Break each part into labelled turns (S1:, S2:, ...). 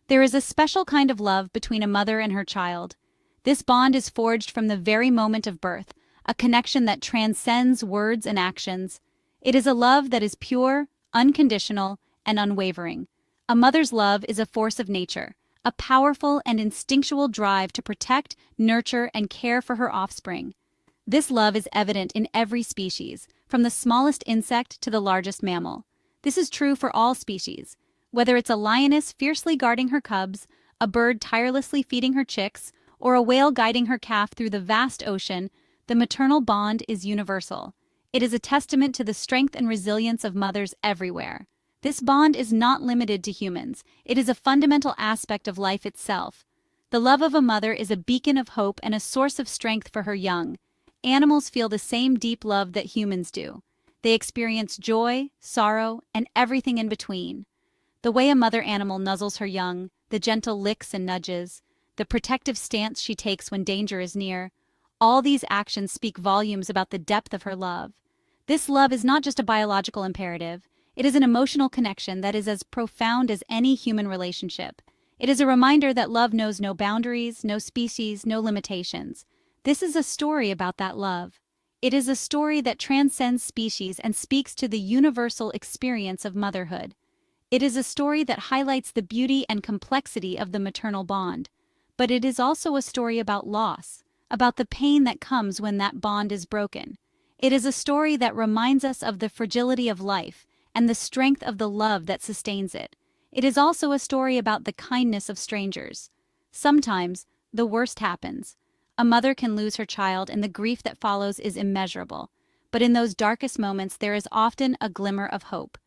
S1: There is a special kind of love between a mother and her child. This bond is forged from the very moment of birth, a connection that transcends words and actions. It is a love that is pure, unconditional, and unwavering. A mother's love is a force of nature, a powerful and instinctual drive to protect, nurture, and care for her offspring. This love is evident in every species, from the smallest insect to the largest mammal. This is true for all species. Whether it's a lioness fiercely guarding her cubs, a bird tirelessly feeding her chicks, or a whale guiding her calf through the vast ocean, the maternal bond is universal. It is a testament to the strength and resilience of mothers everywhere. This bond is not limited to humans. It is a fundamental aspect of life itself. The love of a mother is a beacon of hope and a source of strength for her young. Animals feel the same deep love that humans do. They experience joy, sorrow, and everything in between. The way a mother animal nuzzles her young, the gentle licks and nudges, the protective stance she takes when danger is near, all these actions speak volumes about the depth of her love. This love is not just a biological imperative, it is an emotional connection that is as profound as any human relationship. It is a reminder that love knows no boundaries, no species, no limitations. This is a story about that love. It is a story that transcends species and speaks to the universal experience of motherhood. It is a story that highlights the beauty and complexity of the maternal bond. But it is also a story about loss, about the pain that comes when that bond is broken. It is a story that reminds us of the fragility of life and the strength of the love that sustains it. It is also a story about the kindness of strangers. Sometimes, the worst happens. A mother can lose her child and the grief that follows is immeasurable. But in those darkest moments, there is often a glimmer of hope.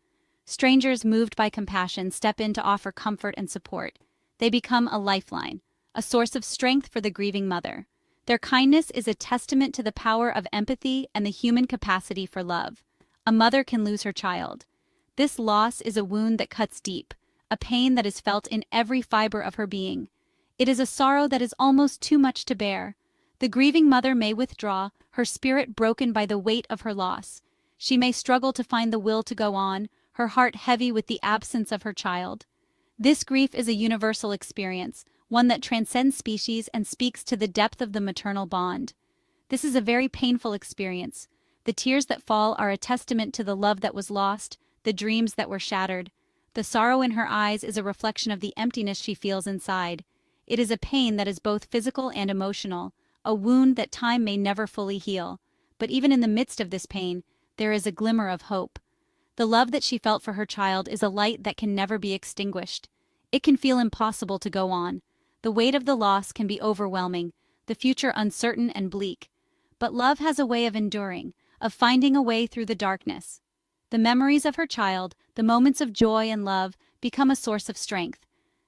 S1: Strangers moved by compassion step in to offer comfort and support. They become a lifeline, a source of strength for the grieving mother. Their kindness is a testament to the power of empathy and the human capacity for love. A mother can lose her child. This loss is a wound that cuts deep, a pain that is felt in every fiber of her being. It is a sorrow that is almost too much to bear. The grieving mother may withdraw, her spirit broken by the weight of her loss. She may struggle to find the will to go on, her heart heavy with the absence of her child. This grief is a universal experience, one that transcends species and speaks to the depth of the maternal bond. This is a very painful experience. The tears that fall are a testament to the love that was lost, the dreams that were shattered. The sorrow in her eyes is a reflection of the emptiness she feels inside. It is a pain that is both physical and emotional, a wound that time may never fully heal. But even in the midst of this pain, there is a glimmer of hope. The love that she felt for her child is a light that can never be extinguished. It can feel impossible to go on. The weight of the loss can be overwhelming, the future uncertain and bleak. But love has a way of enduring, of finding a way through the darkness. The memories of her child, the moments of joy and love, become a source of strength.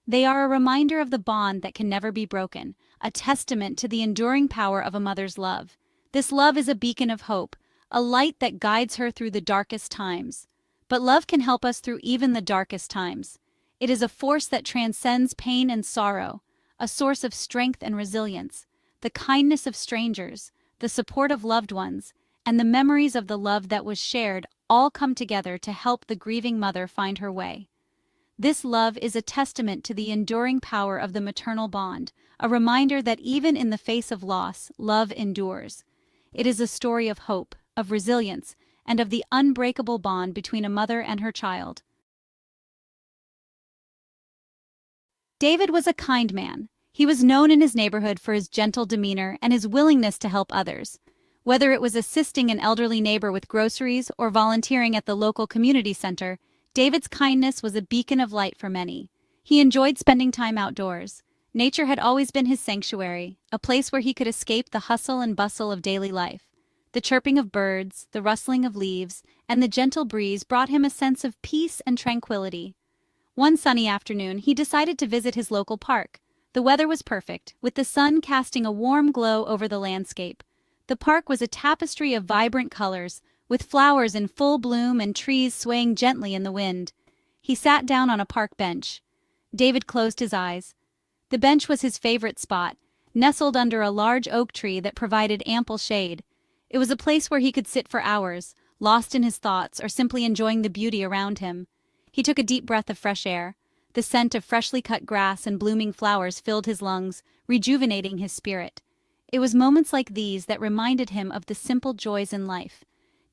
S1: They are a reminder of the bond that can never be broken, a testament to the enduring power of a mother's love. This love is a beacon of hope, a light that guides her through the darkest times. But love can help us through even the darkest times. It is a force that transcends pain and sorrow, a source of strength and resilience. The kindness of strangers, the support of loved ones, and the memories of the love that was shared all come together to help the grieving mother find her way. This love is a testament to the enduring power of the maternal bond, a reminder that even in the face of loss, love endures. It is a story of hope, of resilience, and of the unbreakable bond between a mother and her child. David was a kind man. He was known in his neighborhood for his gentle demeanor and his willingness to help others. Whether it was assisting an elderly neighbor with groceries or volunteering at the local community center, David's kindness was a beacon of light for many. He enjoyed spending time outdoors. Nature had always been his sanctuary, a place where he could escape the hustle and bustle of daily life. The chirping of birds, the rustling of leaves, and the gentle breeze brought him a sense of peace and tranquility. One sunny afternoon, he decided to visit his local park. The weather was perfect, with the sun casting a warm glow over the landscape. The park was a tapestry of vibrant colors, with flowers in full bloom and trees swaying gently in the wind. He sat down on a park bench. David closed his eyes. The bench was his favorite spot, nestled under a large oak tree that provided ample shade. It was a place where he could sit for hours, lost in his thoughts or simply enjoying the beauty around him. He took a deep breath of fresh air. The scent of freshly cut grass and blooming flowers filled his lungs, rejuvenating his spirit. It was moments like these that reminded him of the simple joys in life.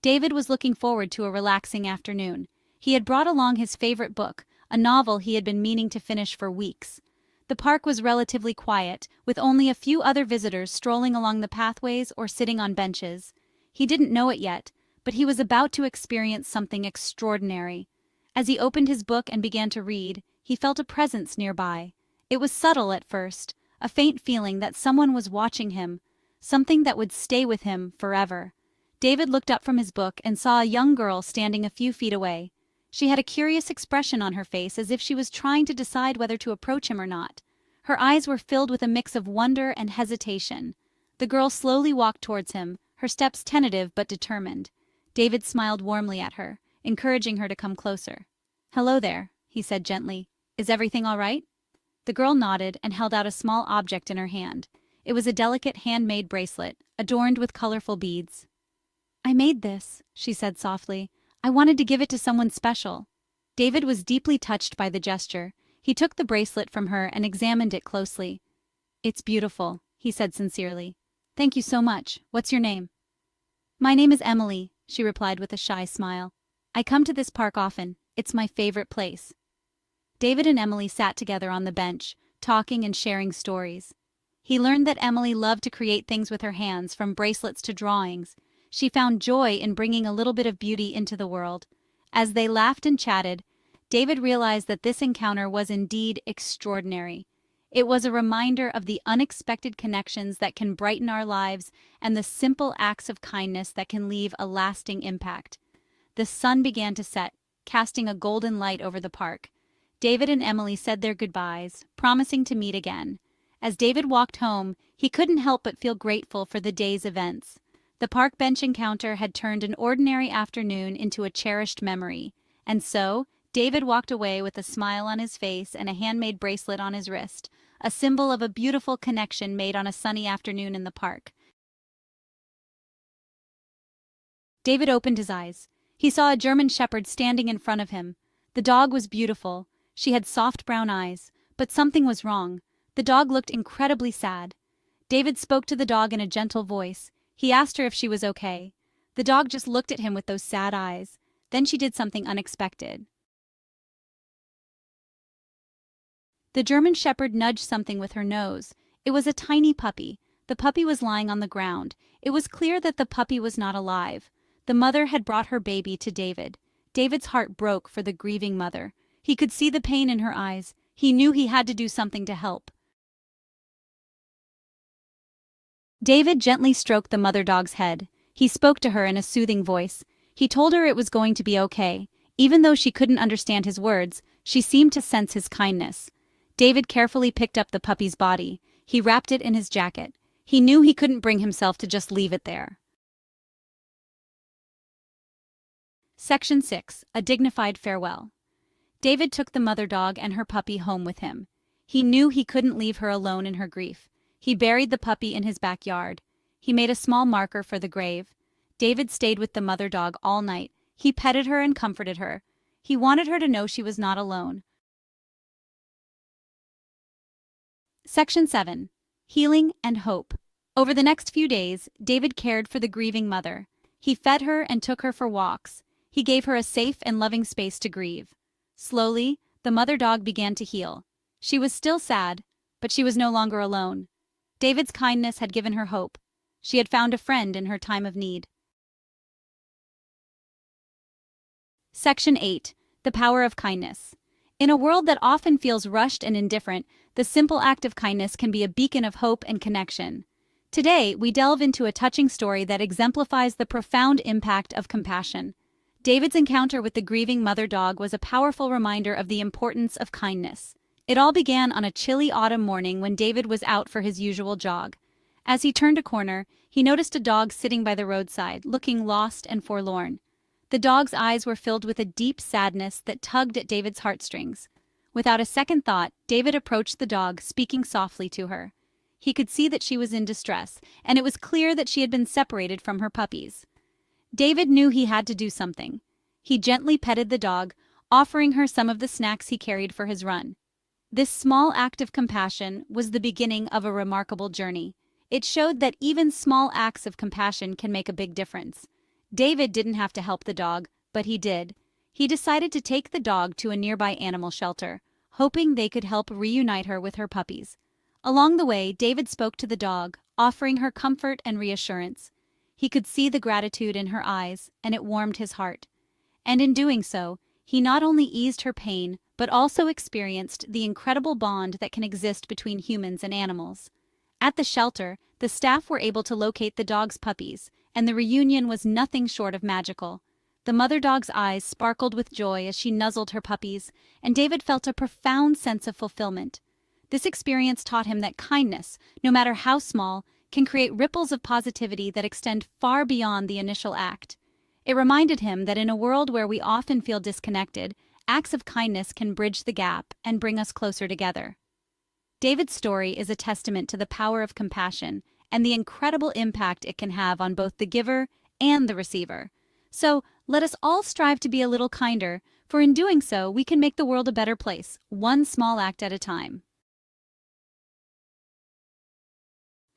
S1: David was looking forward to a relaxing afternoon. He had brought along his favorite book, a novel he had been meaning to finish for weeks. The park was relatively quiet, with only a few other visitors strolling along the pathways or sitting on benches. He didn't know it yet, but he was about to experience something extraordinary. As he opened his book and began to read, he felt a presence nearby. It was subtle at first, a faint feeling that someone was watching him, something that would stay with him forever. David looked up from his book and saw a young girl standing a few feet away. She had a curious expression on her face, as if she was trying to decide whether to approach him or not. Her eyes were filled with a mix of wonder and hesitation. The girl slowly walked towards him, her steps tentative but determined. David smiled warmly at her, encouraging her to come closer. "Hello there," he said gently. "Is everything all right?" The girl nodded and held out a small object in her hand. It was a delicate handmade bracelet, adorned with colorful beads. "I made this," she said softly. "I wanted to give it to someone special." David was deeply touched by the gesture. He took the bracelet from her and examined it closely. "It's beautiful," he said sincerely. "Thank you so much. What's your name?" "My name is Emily," she replied with a shy smile. "I come to this park often. It's my favorite place." David and Emily sat together on the bench, talking and sharing stories. He learned that Emily loved to create things with her hands, from bracelets to drawings. She found joy in bringing a little bit of beauty into the world. As they laughed and chatted, David realized that this encounter was indeed extraordinary. It was a reminder of the unexpected connections that can brighten our lives and the simple acts of kindness that can leave a lasting impact. The sun began to set, casting a golden light over the park. David and Emily said their goodbyes, promising to meet again. As David walked home, he couldn't help but feel grateful for the day's events. The park bench encounter had turned an ordinary afternoon into a cherished memory, and so David walked away with a smile on his face and a handmade bracelet on his wrist, a symbol of a beautiful connection made on a sunny afternoon in the park. David opened his eyes. He saw a German shepherd standing in front of him. The dog was beautiful. She had soft brown eyes, but something was wrong. The dog looked incredibly sad. David spoke to the dog in a gentle voice. He asked her if she was okay. The dog just looked at him with those sad eyes. Then she did something unexpected. The German shepherd nudged something with her nose. It was a tiny puppy. The puppy was lying on the ground. It was clear that the puppy was not alive. The mother had brought her baby to David. David's heart broke for the grieving mother. He could see the pain in her eyes. He knew he had to do something to help. David gently stroked the mother dog's head. He spoke to her in a soothing voice. He told her it was going to be okay. Even though she couldn't understand his words, she seemed to sense his kindness. David carefully picked up the puppy's body. He wrapped it in his jacket. He knew he couldn't bring himself to just leave it there. Section 6. A dignified farewell. David took the mother dog and her puppy home with him. He knew he couldn't leave her alone in her grief. He buried the puppy in his backyard. He made a small marker for the grave. David stayed with the mother dog all night. He petted her and comforted her. He wanted her to know she was not alone. Section 7. Healing and Hope. Over the next few days, David cared for the grieving mother. He fed her and took her for walks. He gave her a safe and loving space to grieve. Slowly, the mother dog began to heal. She was still sad, but she was no longer alone. David's kindness had given her hope. She had found a friend in her time of need. Section 8. The Power of Kindness. In a world that often feels rushed and indifferent, the simple act of kindness can be a beacon of hope and connection. Today, we delve into a touching story that exemplifies the profound impact of compassion. David's encounter with the grieving mother dog was a powerful reminder of the importance of kindness. It all began on a chilly autumn morning when David was out for his usual jog. As he turned a corner, he noticed a dog sitting by the roadside, looking lost and forlorn. The dog's eyes were filled with a deep sadness that tugged at David's heartstrings. Without a second thought, David approached the dog, speaking softly to her. He could see that she was in distress, and it was clear that she had been separated from her puppies. David knew he had to do something. He gently petted the dog, offering her some of the snacks he carried for his run. This small act of compassion was the beginning of a remarkable journey. It showed that even small acts of compassion can make a big difference. David didn't have to help the dog, but he did. He decided to take the dog to a nearby animal shelter, hoping they could help reunite her with her puppies. Along the way, David spoke to the dog, offering her comfort and reassurance. He could see the gratitude in her eyes, and it warmed his heart. And in doing so, he not only eased her pain, but also experienced the incredible bond that can exist between humans and animals. At the shelter, the staff were able to locate the dog's puppies, and the reunion was nothing short of magical. The mother dog's eyes sparkled with joy as she nuzzled her puppies, and David felt a profound sense of fulfillment. This experience taught him that kindness, no matter how small, can create ripples of positivity that extend far beyond the initial act. It reminded him that in a world where we often feel disconnected, acts of kindness can bridge the gap and bring us closer together. David's story is a testament to the power of compassion and the incredible impact it can have on both the giver and the receiver. So, let us all strive to be a little kinder, for in doing so, we can make the world a better place, one small act at a time.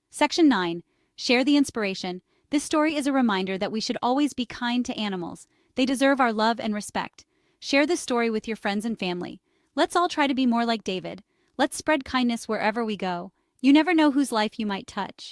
S1: Section 9. Share the inspiration. This story is a reminder that we should always be kind to animals. They deserve our love and respect. Share this story with your friends and family. Let's all try to be more like David. Let's spread kindness wherever we go. You never know whose life you might touch.